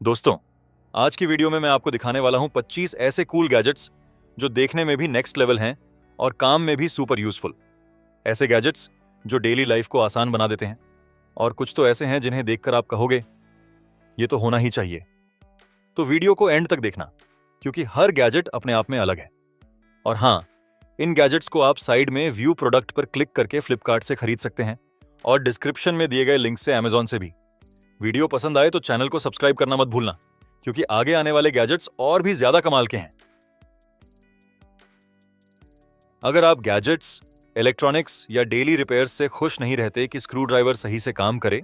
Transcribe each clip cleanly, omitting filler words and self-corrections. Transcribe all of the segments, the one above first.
दोस्तों, आज की वीडियो में मैं आपको दिखाने वाला हूं 25 ऐसे कूल गैजेट्स जो देखने में भी नेक्स्ट लेवल हैं और काम में भी सुपर यूजफुल। ऐसे गैजेट्स जो डेली लाइफ को आसान बना देते हैं, और कुछ तो ऐसे हैं जिन्हें देखकर आप कहोगे ये तो होना ही चाहिए। तो वीडियो को एंड तक देखना, क्योंकि हर गैजेट अपने आप में अलग है। और हाँ, इन गैजेट्स को आप साइड में व्यू प्रोडक्ट पर क्लिक करके फ्लिपकार्ट से खरीद सकते हैं और डिस्क्रिप्शन में दिए गए लिंक से अमेजॉन से भी। वीडियो पसंद आए तो चैनल को सब्सक्राइब करना मत भूलना, क्योंकि आगे आने वाले गैजेट्स और भी ज्यादा कमाल के हैं। अगर आप गैजेट्स, इलेक्ट्रॉनिक्स या डेली रिपेयर्स से खुश नहीं रहते कि स्क्रू ड्राइवर सही से काम करे,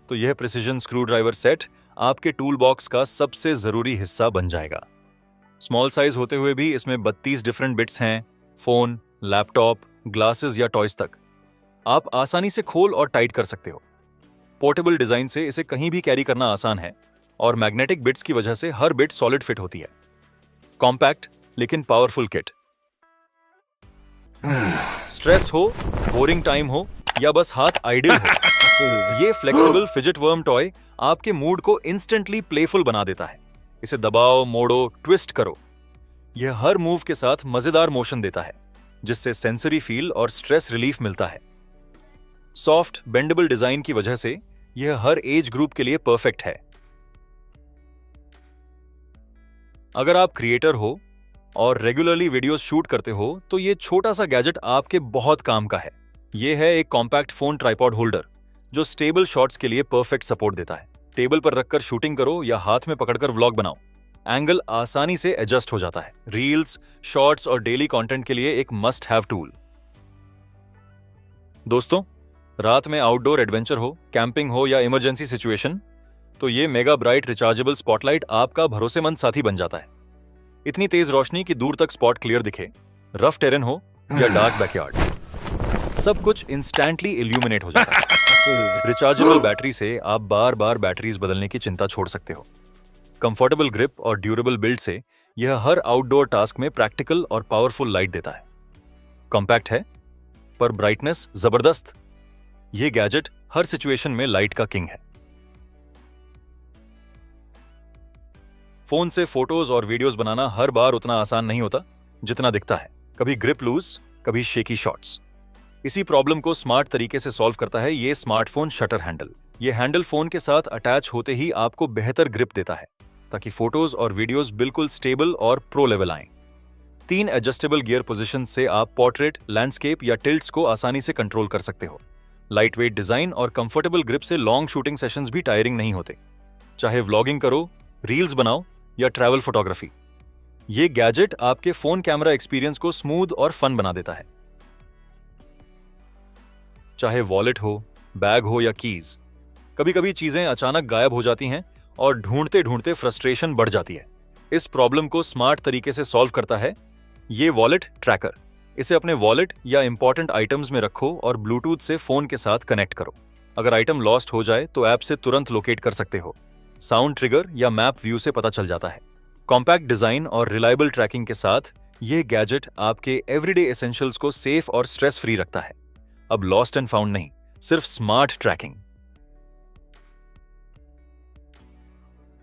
तो यह प्रिसिजन स्क्रू ड्राइवर सेट आपके टूल बॉक्स का सबसे जरूरी हिस्सा बन जाएगा। स्मॉल साइज होते हुए भी इसमें 32 डिफरेंट बिट्स हैं। फोन, लैपटॉप, ग्लासेस या टॉयज तक आप आसानी से खोल और टाइट कर सकते हो। पोर्टेबल डिजाइन से इसे कहीं भी कैरी करना आसान है, और मैग्नेटिक बिट्स की वजह से हर बिट सॉलिड फिट होती है। कॉम्पैक्ट लेकिन पावरफुल किट। स्ट्रेस हो, बोरिंग टाइम हो, या बस हाथ आइडियल हो, ये फ्लेक्सिबल फिजिट वर्म टॉय आपके मूड को इंस्टेंटली प्लेफुल बना देता है। इसे दबाओ, मोड़ो, ट्विस्ट करो, यह हर मूव के साथ मजेदार मोशन देता है, जिससे सेंसरी फील और स्ट्रेस रिलीफ मिलता है। सॉफ्ट बेंडेबल डिजाइन की वजह से यह हर एज ग्रुप के लिए परफेक्ट है। अगर आप क्रिएटर हो और रेगुलरली वीडियोस शूट करते हो, तो ये छोटा सा गैजेट आपके बहुत काम का है। यह है एक कॉम्पैक्ट फोन ट्राइपॉड होल्डर जो स्टेबल शॉट्स के लिए परफेक्ट सपोर्ट देता है। टेबल पर रखकर शूटिंग करो या हाथ में पकड़कर व्लॉग बनाओ, एंगल आसानी से एडजस्ट हो जाता है। रील्स, शॉर्ट्स और डेली कंटेंट के लिए एक मस्ट हैव टूल। दोस्तों, रात में आउटडोर एडवेंचर हो, कैंपिंग हो या इमरजेंसी सिचुएशन, तो ये मेगा ब्राइट रिचार्जेबल स्पॉटलाइट आपका भरोसेमंद साथी बन जाता है। इतनी तेज रोशनी कि दूर तक स्पॉट क्लियर दिखे, रफ टेरेन हो या डार्क बैकयार्ड, सब कुछ इंस्टेंटली इल्यूमिनेट हो जाता है। रिचार्जेबल बैटरी से आप बार बार बैटरीज बदलने की चिंता छोड़ सकते हो। कंफर्टेबल ग्रिप और ड्यूरेबल बिल्ड से यह हर आउटडोर टास्क में प्रैक्टिकल और पावरफुल लाइट देता है। कॉम्पैक्ट है पर ब्राइटनेस जबरदस्त। यह गैजेट हर सिचुएशन में लाइट का किंग है। फोन से फोटोज और वीडियोस बनाना हर बार उतना आसान नहीं होता जितना दिखता है। कभी ग्रिप लूज, कभी शेकी शॉट्स। इसी प्रॉब्लम को स्मार्ट तरीके से सॉल्व करता है ये स्मार्टफोन शटर हैंडल। ये हैंडल फोन के साथ अटैच होते ही आपको बेहतर ग्रिप देता है, ताकि फोटोज और वीडियोस बिल्कुल स्टेबल और प्रो लेवल आएं। 3 एडजस्टेबल गियर पोजीशन से आप पोर्ट्रेट, लैंडस्केप या टिल्ट्स को आसानी से कंट्रोल कर सकते हो। लाइट वेट डिजाइन और कंफर्टेबल ग्रिप से लॉन्ग शूटिंग सेशंस भी टायरिंग नहीं होते। चाहे व्लॉगिंग करो, रील्स बनाओ या ट्रैवल फोटोग्राफी, ये गैजेट आपके फोन कैमरा एक्सपीरियंस को स्मूथ और फन बना देता है। चाहे वॉलेट हो, बैग हो या कीज, कभी कभी चीजें अचानक गायब हो जाती हैं और ढूंढते ढूंढते फ्रस्ट्रेशन बढ़ जाती है। इस प्रॉब्लम को स्मार्ट तरीके से सॉल्व करता है ये वॉलेट ट्रैकर। इसे अपने वॉलेट या इंपॉर्टेंट आइटम्स में रखो और ब्लूटूथ से फोन के साथ कनेक्ट करो। अगर आइटम लॉस्ट हो जाए तो ऐप से तुरंत लोकेट कर सकते हो। साउंड ट्रिगर या मैप व्यू से पता चल जाता है। कॉम्पैक्ट डिजाइन और रिलायबल ट्रैकिंग के साथ यह गैजेट आपके एवरीडे एसेंशियल्स को सेफ और स्ट्रेस फ्री रखता है। अब लॉस्ट एंड फाउंड नहीं, सिर्फ स्मार्ट ट्रैकिंग।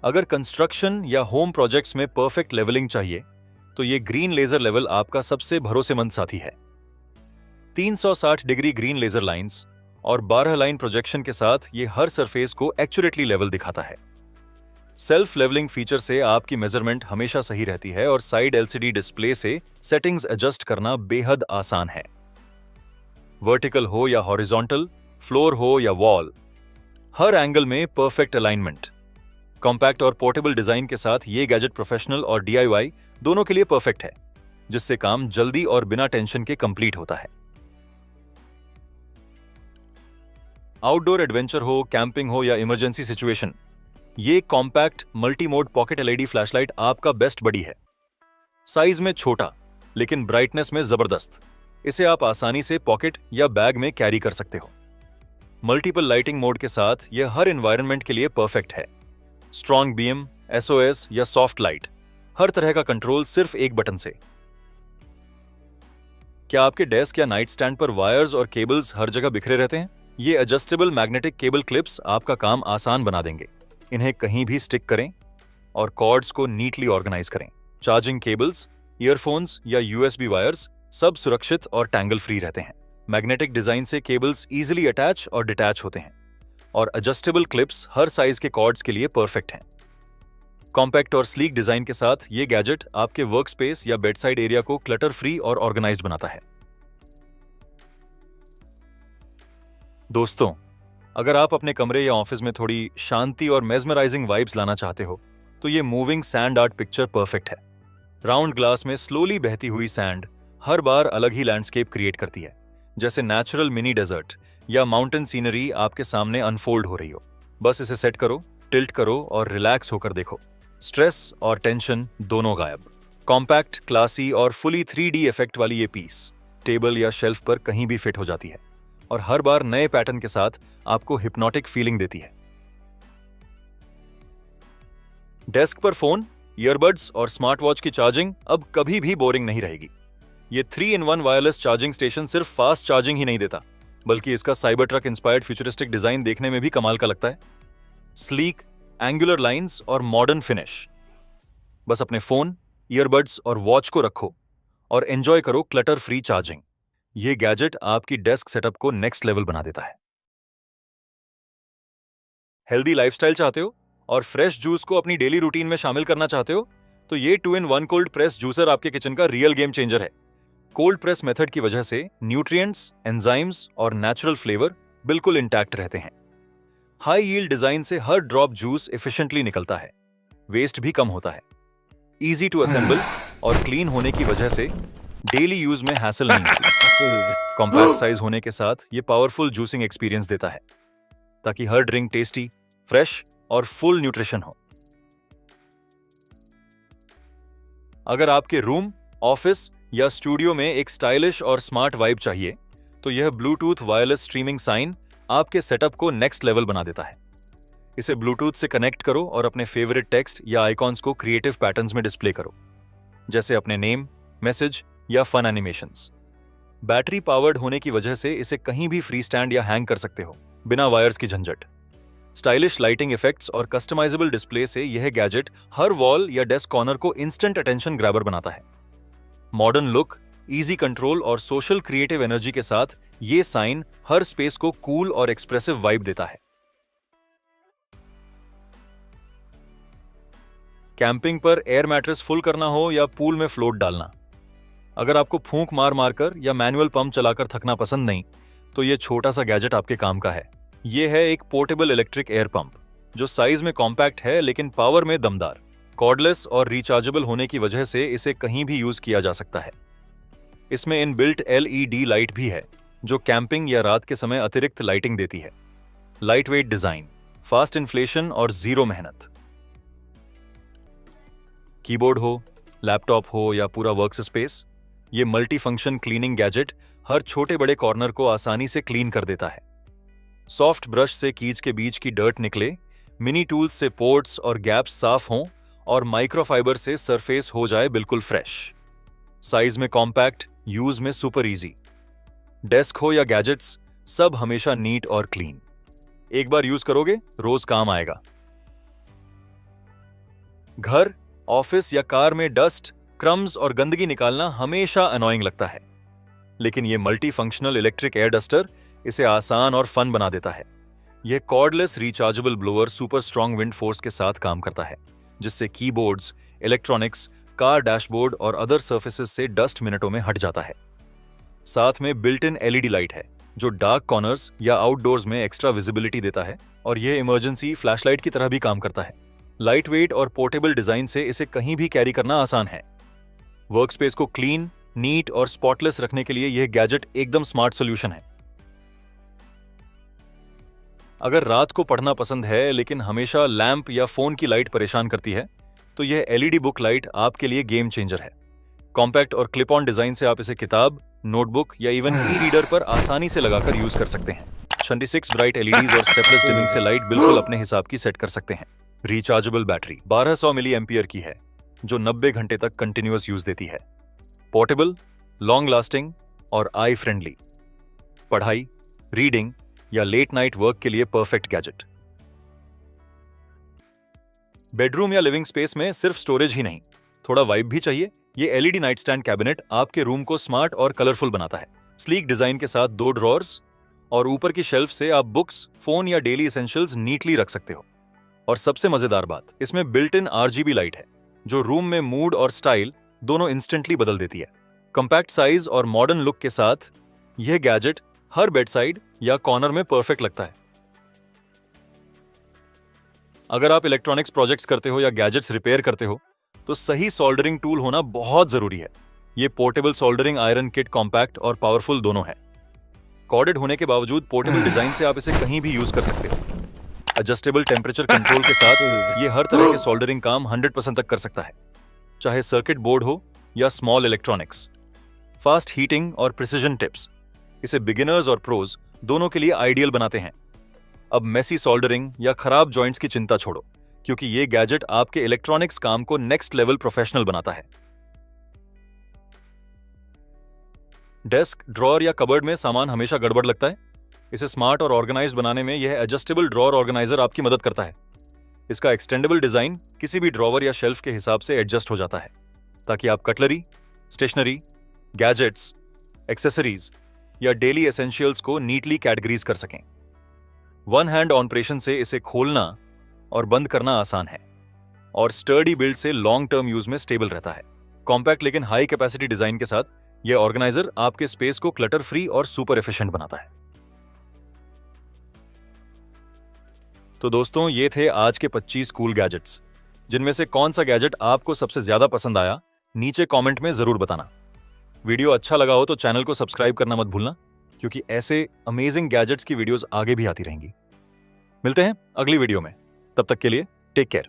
अगर कंस्ट्रक्शन या होम प्रोजेक्ट्स में परफेक्ट लेवलिंग चाहिए, तो ये ग्रीन लेजर लेवल आपका सबसे भरोसेमंद साथी है। 360 डिग्री ग्रीन लेजर लाइंस और 12 लाइन प्रोजेक्शन के साथ ये हर सरफेस को एक्यूरेटली लेवल दिखाता है। सेल्फ लेवलिंग फीचर से आपकी मेजरमेंट हमेशा सही रहती है, और साइड एलसीडी डिस्प्ले से सेटिंग्स एडजस्ट करना बेहद आसान है। वर्टिकल हो या हॉरिजॉन्टल, फ्लोर हो या वॉल, हर एंगल में परफेक्ट अलाइनमेंट। कॉम्पैक्ट और पोर्टेबल डिजाइन के साथ ये गैजेट प्रोफेशनल और डीआईवाई दोनों के लिए परफेक्ट है, जिससे काम जल्दी और बिना टेंशन के कंप्लीट होता है। आउटडोर एडवेंचर हो, कैंपिंग हो या इमरजेंसी सिचुएशन, ये compact multi mode pocket LED flashlight आपका बेस्ट बडी है। साइज में छोटा लेकिन ब्राइटनेस में जबरदस्त। इसे आप आसानी से पॉकेट या बैग में कैरी कर सकते हो। मल्टीपल लाइटिंग मोड के साथ यह हर एनवायरनमेंट के लिए परफेक्ट है। स्ट्रॉन्ग बीम, एसओएस या सॉफ्ट लाइट, हर तरह का कंट्रोल सिर्फ एक बटन से। क्या आपके डेस्क या नाइट स्टैंड पर वायर्स और केबल्स हर जगह बिखरे रहते हैं? ये एडजस्टेबल मैग्नेटिक केबल क्लिप्स आपका काम आसान बना देंगे। इन्हें कहीं भी स्टिक करें और कॉर्ड्स को नीटली ऑर्गेनाइज करें। चार्जिंग केबल्स, ईयरफोन्स या यूएसबी वायर्स सब सुरक्षित और टैंगल फ्री रहते हैं। मैग्नेटिक डिजाइन से केबल्स इजीली अटैच और डिटैच होते हैं और एडजस्टेबल क्लिप्स हर साइज के कॉर्ड्स के लिए परफेक्ट हैं। कॉम्पैक्ट और स्लीक डिजाइन के साथ ये गैजेट आपके वर्क स्पेस या बेडसाइड एरिया को क्लटर फ्री और ऑर्गेनाइज्ड बनाता है। दोस्तों, अगर आप अपने कमरे या ऑफिस में थोड़ी शांति और मेस्मराइजिंग वाइब्स लाना चाहते हो तो ये moving sand art picture perfect है। राउंड ग्लास में स्लोली बहती हुई सैंड हर बार अलग ही लैंडस्केप क्रिएट करती है, जैसे नेचुरल मिनी डेजर्ट या माउंटेन सीनरी आपके सामने अनफोल्ड हो रही हो। बस इसे सेट करो, टिल्ट करो और रिलैक्स होकर देखो। स्ट्रेस और टेंशन दोनों गायब। कॉम्पैक्ट, क्लासी और फुली 3D इफेक्ट वाली ये पीस टेबल या शेल्फ पर कहीं भी फिट हो जाती है और हर बार नए पैटर्न के साथ आपको हिप्नोटिक फीलिंग देती है। डेस्क पर फोन, ईयरबड्स और स्मार्ट वॉच की चार्जिंग अब कभी भी बोरिंग नहीं रहेगी। ये 3-in-1 वायरलेस चार्जिंग स्टेशन सिर्फ फास्ट चार्जिंग ही नहीं देता, बल्कि इसका cyber truck inspired futuristic design देखने में भी कमाल का लगता है। स्लीक, एंगुलर लाइंस और मॉडर्न फिनिश। बस अपने फोन, ईयरबड्स और वॉच को रखो और एंजॉय करो क्लटर फ्री चार्जिंग। ये गैजेट आपकी डेस्क सेटअप को नेक्स्ट लेवल बना देता है। हेल्दी लाइफस्टाइल चाहते हो और फ्रेश जूस को अपनी डेली रूटीन में शामिल करना चाहते हो तो ये 2-in-1 कोल्ड प्रेस जूसर आपके किचन का रियल गेम चेंजर है। कोल्ड प्रेस मेथड की वजह से न्यूट्रिएंट्स, एंजाइम्स और नेचुरल फ्लेवर बिल्कुल इंटैक्ट रहते हैं। हाई यील्ड डिजाइन से हर ड्रॉप जूस एफिशिएंटली निकलता है, वेस्ट भी कम होता है। इजी टू असेंबल और क्लीन होने की वजह से डेली यूज में हैसल नहीं होती। कॉम्पैक्ट साइज होने के साथ ये पावरफुल जूसिंग एक्सपीरियंस देता है ताकि हर ड्रिंक टेस्टी, फ्रेश और फुल न्यूट्रिशन हो। अगर आपके रूम, ऑफिस या स्टूडियो में एक स्टाइलिश और स्मार्ट वाइब चाहिए तो यह ब्लूटूथ वायरलेस स्ट्रीमिंग साइन आपके सेटअप को नेक्स्ट लेवल बना देता है। इसे ब्लूटूथ से कनेक्ट करो और अपने फेवरेट टेक्स्ट या आइकॉन्स को क्रिएटिव पैटर्न्स में डिस्प्ले करो, जैसे अपने नेम, मैसेज या फन एनिमेशंस। बैटरी पावर्ड होने की वजह से इसे कहीं भी फ्री स्टैंड या हैंग कर सकते हो, बिना वायर्स की झंझट। स्टाइलिश लाइटिंग इफेक्ट्स और कस्टमाइजेबल डिस्प्ले से यह गैजेट हर वॉल या डेस्क कॉर्नर को इंस्टेंट अटेंशन ग्रैबर बनाता है। मॉडर्न लुक, इजी कंट्रोल और सोशल क्रिएटिव एनर्जी के साथ ये साइन हर स्पेस को कूल और एक्सप्रेसिव वाइब देता है। कैंपिंग पर एयर मैट्रेस फुल करना हो या पूल में फ्लोट डालना, अगर आपको फूंक मार मारकर या मैनुअल पंप चलाकर थकना पसंद नहीं तो ये छोटा सा गैजेट आपके काम का है। ये है एक पोर्टेबल इलेक्ट्रिक एयर पंप जो साइज में कॉम्पैक्ट है लेकिन पावर में दमदार। कॉर्डलेस और रिचार्जेबल होने की वजह से इसे कहीं भी यूज किया जा सकता है। इसमें इनबिल्ट LED लाइट भी है जो कैंपिंग या रात के समय अतिरिक्त लाइटिंग देती है। Light weight design, fast inflation और जीरो मेहनत। कीबोर्ड हो, लैपटॉप हो या पूरा वर्क स्पेस, ये मल्टी फंक्शन क्लीनिंग गैजेट हर छोटे बड़े कॉर्नर को आसानी से क्लीन कर देता है। सॉफ्ट ब्रश से कीज के बीच की डर्ट निकले, मिनी टूल्स से पोर्ट्स और गैप्स साफ हों और माइक्रोफाइबर से सरफेस हो जाए बिल्कुल फ्रेश। साइज में कॉम्पैक्ट, यूज में सुपर इजी। डेस्क हो या गैजेट्स, सब हमेशा नीट और क्लीन। एक बार यूज करोगे, रोज काम आएगा। घर, ऑफिस या कार में डस्ट, क्रम्स और गंदगी निकालना हमेशा अनोइंग लगता है, लेकिन यह multi functional electric air duster इसे आसान और फन बना देता है। यह cordless rechargeable blower super strong wind force के साथ काम करता है, जिससे कीबोर्ड्स, इलेक्ट्रॉनिक्स, कार डैशबोर्ड और अदर सर्फेसेस से डस्ट मिनटों में हट जाता है। साथ में बिल्ट इन LED लाइट है जो डार्क कॉर्नर्स या आउटडोर्स में एक्स्ट्रा विजिबिलिटी देता है और यह इमरजेंसी फ्लैशलाइट की तरह भी काम करता है। लाइट वेट और पोर्टेबल डिजाइन से इसे कहीं भी कैरी करना आसान है। वर्कस्पेस को क्लीन, नीट और स्पॉटलेस रखने के लिए यह गैजेट एकदम स्मार्ट सॉल्यूशन है। अगर रात को पढ़ना पसंद है लेकिन हमेशा लैंप या फोन की लाइट परेशान करती है तो यह LED बुक लाइट आपके लिए गेम चेंजर है। कॉम्पैक्ट और क्लिप ऑन डिजाइन से आप इसे किताब, नोटबुक या इवन ई-रीडर पर आसानी से लगाकर यूज कर सकते हैं। 26 ब्राइट LEDs और स्टेपलेस डिमिंग से लाइट बिल्कुल अपने हिसाब की सेट कर सकते हैं। रिचार्जेबल बैटरी 1200 मिली एम्पियर की है जो 90 घंटे तक कंटिन्यूअस यूज देती है। पोर्टेबल, लॉन्ग लास्टिंग और आई फ्रेंडली। पढ़ाई, रीडिंग या लेट नाइट वर्क के लिए परफेक्ट गैजेट। बेडरूम या लिविंग स्पेस में सिर्फ स्टोरेज ही नहीं, थोड़ा वाइब भी चाहिए। ये एलईडी नाइट स्टैंड कैबिनेट आपके रूम को स्मार्ट और कलरफुल बनाता है। स्लीक डिजाइन के साथ 2 ड्रॉर्स और ऊपर की शेल्फ से आप बुक्स, फोन या डेली एसेंशियल्स नीटली रख सकते हो। और सबसे मजेदार बात, इसमें बिल्ट इन आरजीबी लाइट है जो रूम में मूड और स्टाइल दोनों इंस्टेंटली बदल देती है। कॉम्पैक्ट साइज और मॉडर्न लुक के साथ यह गैजेट हर बेडसाइड या कॉर्नर में परफेक्ट लगता है। अगर आप इलेक्ट्रॉनिक्स प्रोजेक्ट्स करते हो या गैजेट्स रिपेयर करते हो तो सही सोल्डरिंग टूल होना बहुत जरूरी है। ये portable soldering iron kit compact और पावरफुल दोनों है। कॉर्डेड होने के बावजूद पोर्टेबल डिजाइन से आप इसे कहीं भी यूज कर सकते हो। एडजस्टेबल टेम्परेचर कंट्रोल के साथ ये हर तरह के सोल्डरिंग काम 100% तक कर सकता है, चाहे सर्किट बोर्ड हो या स्मॉल इलेक्ट्रॉनिक्स। फास्ट हीटिंग और प्रिसीजन टिप्स इसे बिगिनर्स और प्रोज दोनों के लिए आइडियल बनाते हैं। अब मेसी सोल्डरिंग या खराब जॉइंट्स की चिंता छोड़ो, क्योंकि ये गैजेट आपके इलेक्ट्रॉनिक्स काम को नेक्स्ट लेवल प्रोफेशनल बनाता है। डेस्क, ड्रॉअर या कबर्ड में सामान हमेशा गड़बड़ लगता है। इसे स्मार्ट और ऑर्गेनाइज्ड बनाने में यह एडजस्टेबल ड्रॉअर ऑर्गेनाइजर आपकी मदद करता है। इसका एक्सटेंडेबल डिजाइन किसी भी ड्रॉअर या शेल्फ के हिसाब से एडजस्ट हो जाता है, ताकि आप कटलरी, स्टेशनरी, गैजेट्स, एक्सेसरीज या डेली एसेंशियल्स को नीटली कैटेगरीज कर सकें। वन हैंड ऑपरेशन से इसे खोलना और बंद करना आसान है और स्टर्डी बिल्ड से लॉन्ग टर्म यूज में स्टेबल रहता है। कॉम्पैक्ट लेकिन हाई कैपेसिटी डिजाइन के साथ यह ऑर्गेनाइजर आपके स्पेस को क्लटर फ्री और सुपर एफिशिएंट बनाता है। तो दोस्तों, ये थे आज के 25 कूल गैजेट्स। जिनमें से कौन सा गैजेट आपको सबसे ज्यादा पसंद आया, नीचे कमेंट में जरूर बताना। वीडियो अच्छा लगा हो तो चैनल को सब्सक्राइब करना मत भूलना, क्योंकि ऐसे अमेजिंग गैजेट्स की वीडियोस आगे भी आती रहेंगी। मिलते हैं अगली वीडियो में, तब तक के लिए टेक केयर।